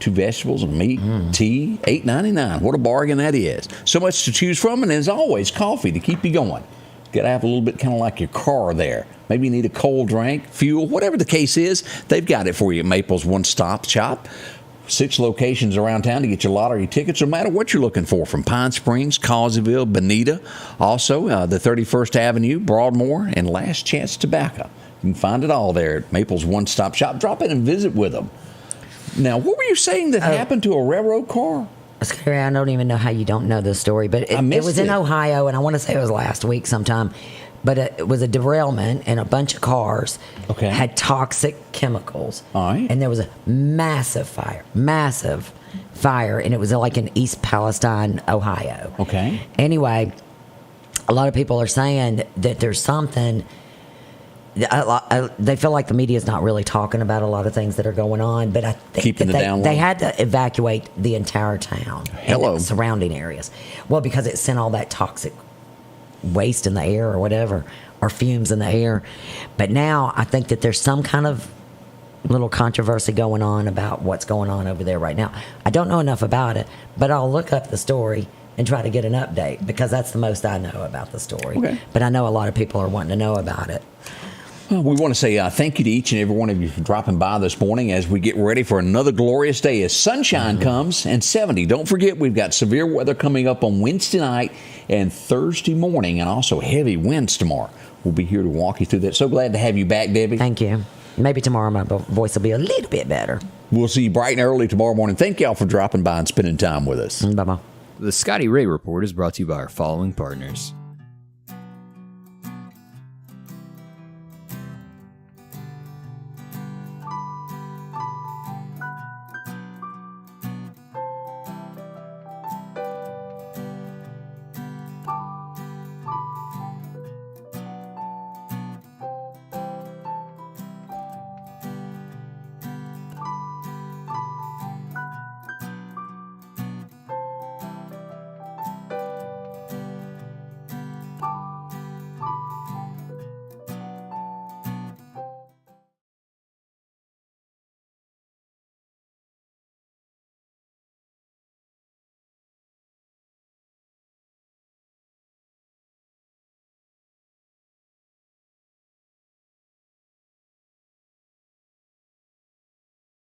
2 vegetables and meat, tea, $8.99. What a bargain that is. So much to choose from, and as always, coffee to keep you going. Got to have a little bit kind of like your car there. Maybe you need a cold drink, fuel, whatever the case is, they've got it for you at Maple's One Stop Shop. 6 locations around town to get your lottery tickets, no matter what you're looking for, from Pine Springs, Causeyville, Bonita, also the 31st Avenue, Broadmoor, and Last Chance Tobacco. You can find it all there at Maple's One Stop Shop. Drop in and visit with them. Now, what were you saying that happened to a railroad car? Scary, I don't even know how you don't know this story, but it was in Ohio, and I want to say it was last week sometime. But it was a derailment, and a bunch of cars had toxic chemicals. All right. And there was a massive fire, and it was like in East Palestine, Ohio. Okay. Anyway, a lot of people are saying that there's something. They feel like the media is not really talking about a lot of things that are going on, but I think they had to evacuate the entire town and the surrounding areas. Well, because it sent all that toxic waste in the air or whatever, or fumes in the air. But now I think that there's some kind of little controversy going on about what's going on over there right now. I don't know enough about it, but I'll look up the story and try to get an update, because that's the most I know about the story. Okay. But I know a lot of people are wanting to know about it. Well, we want to say thank you to each and every one of you for dropping by this morning as we get ready for another glorious day as sunshine comes and 70. Don't forget, we've got severe weather coming up on Wednesday night and Thursday morning, and also heavy winds tomorrow. We'll be here to walk you through that. So glad to have you back, Debbie. Thank you. Maybe tomorrow my voice will be a little bit better. We'll see you bright and early tomorrow morning. Thank y'all for dropping by and spending time with us. Bye-bye. The Scotty Ray Report is brought to you by our following partners.